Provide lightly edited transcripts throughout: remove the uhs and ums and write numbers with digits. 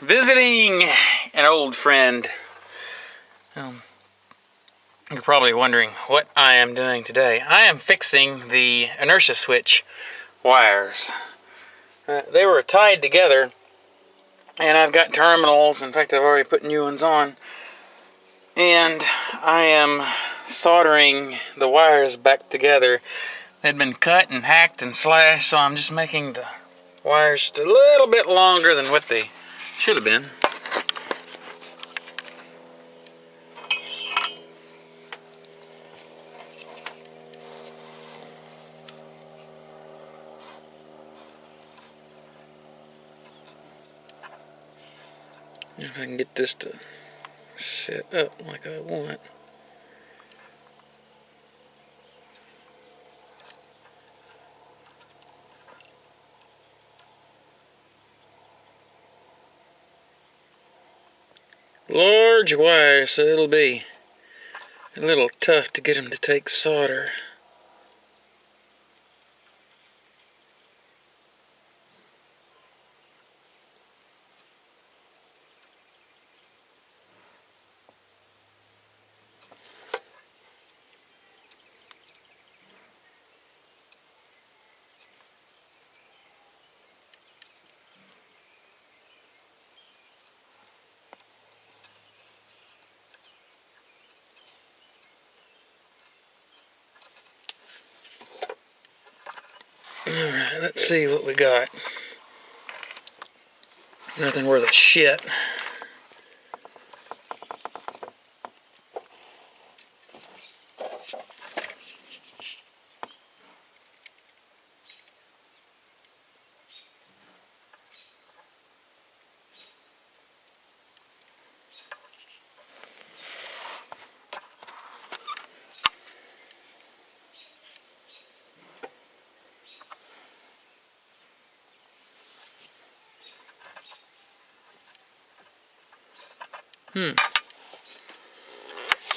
Visiting an old friend. You're probably wondering what I am doing today. I am fixing the inertia switch wires. They were tied together, and I've got terminals. In fact, I've already put new ones on. And I am soldering the wires back together. They'd been cut and hacked and slashed, so I'm just making the wires just a little bit longer than what they should have been. If I can get this to set up like I want. Large wires, so it'll be a little tough to get them to take solder. Alright, let's see what we got. Nothing worth a shit.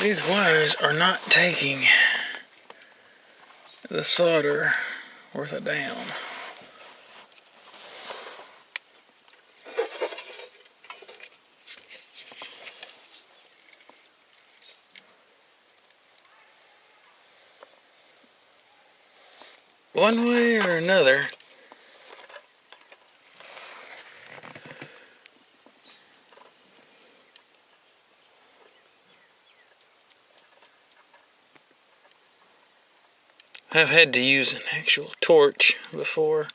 These wires are not taking the solder worth a damn. One way or another, I've had to use an actual torch before.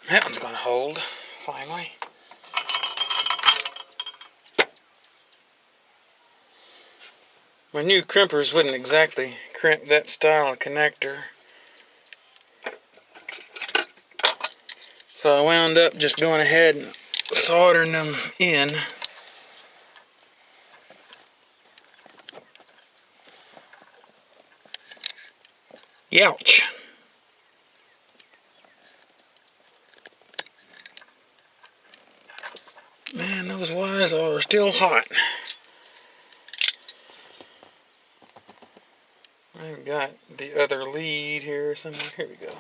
That one's gonna hold, finally. My new crimpers wouldn't exactly crimp that style of connector. So I wound up just going ahead and soldering them in. Youch. Man, those wires are still hot. I've got the other lead here somewhere. Here we go.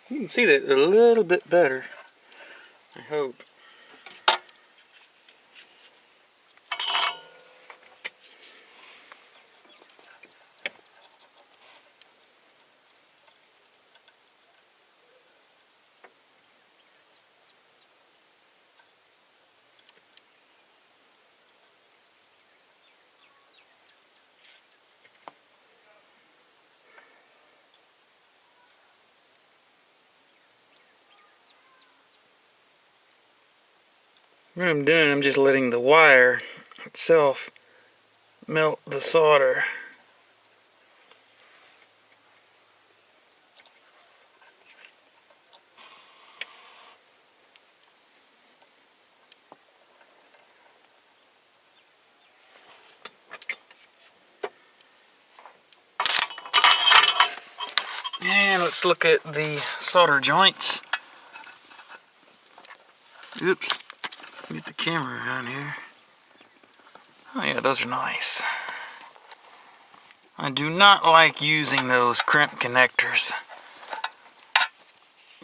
You can see that a little bit better, I hope. What I'm doing, I'm just letting the wire itself melt the solder. And let's look at the solder joints. Oops. Get the camera around here. Oh yeah, those are nice. I do not like using those crimp connectors.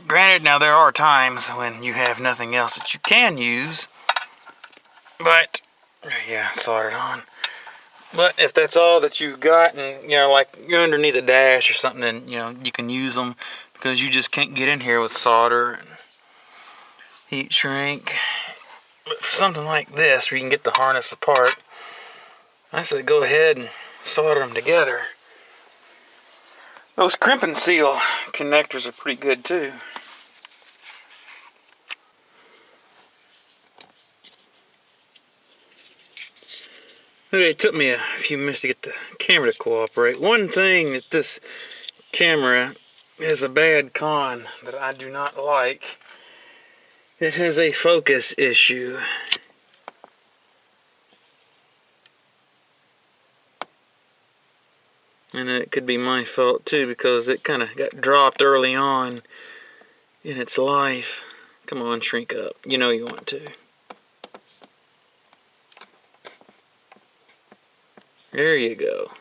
Granted, now there are times when you have nothing else that you can use, but yeah, soldered on. But if that's all that you've got, and you know, like you're underneath a dash or something, then you know you can use them because you just can't get in here with solder and heat shrink. But for something like this, where you can get the harness apart, I say go ahead and solder them together. Those crimp and seal connectors are pretty good too. It took me a few minutes to get the camera to cooperate. One thing that this camera is a bad con that I do not like, it has a focus issue. And it could be my fault too, because it kind of got dropped early on in its life. Come on, shrink up. You know you want to. There you go.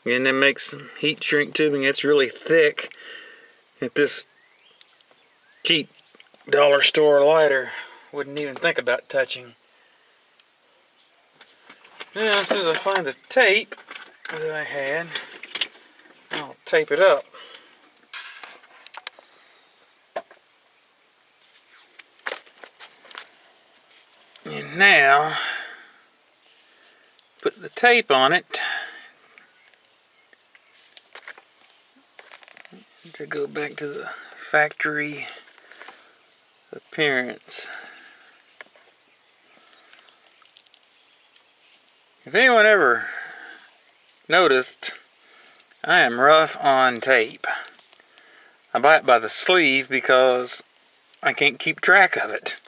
And then make some heat shrink tubing. It's really thick. If this cheap dollar store lighter wouldn't even think about touching. Now, as soon as I find the tape that I had, I'll tape it up. And now, put the tape on it to go back to the factory appearance. If anyone ever noticed, I am rough on tape. I buy it by the sleeve because I can't keep track of it.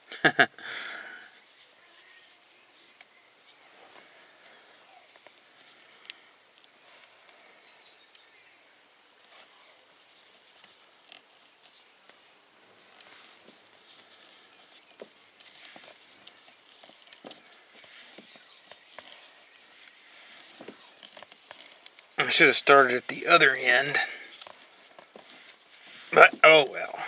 I should have started at the other end, but oh well.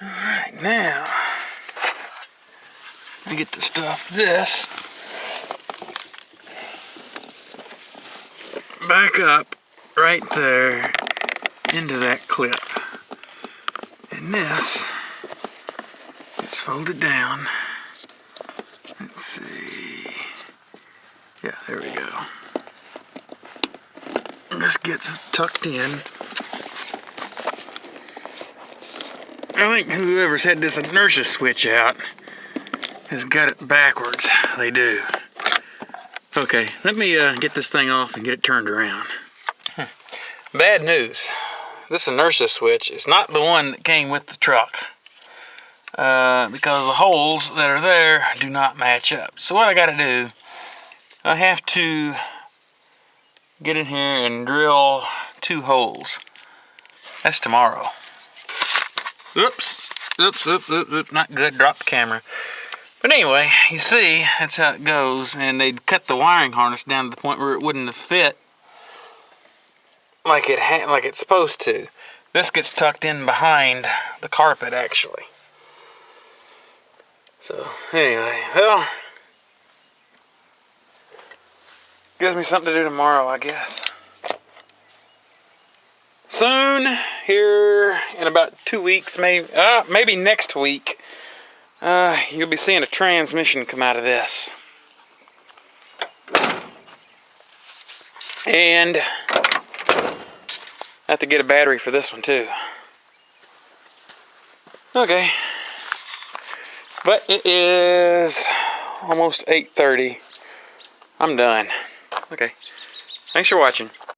Alright, now I get to stuff this back up right there into that clip. And this is folded down. Let's see. Yeah, there we go. And this gets tucked in. I think whoever's had this inertia switch out has got it backwards. They do. Okay, let me get this thing off and get it turned around. Bad news. This inertia switch is not the one that came with the truck. because the holes that are there do not match up. So what I got to do, I have to get in here and drill 2 holes. That's tomorrow. Oops, not good, dropped the camera. But anyway, you see, that's how it goes, and they'd cut the wiring harness down to the point where it wouldn't have fit like it's supposed to. This gets tucked in behind the carpet, actually. So, anyway, well, gives me something to do tomorrow, I guess. Soon, here in about 2 weeks, maybe next week, you'll be seeing a transmission come out of this. And I have to get a battery for this one too. Okay. But it is almost 8:30. I'm done. Okay. Thanks for watching.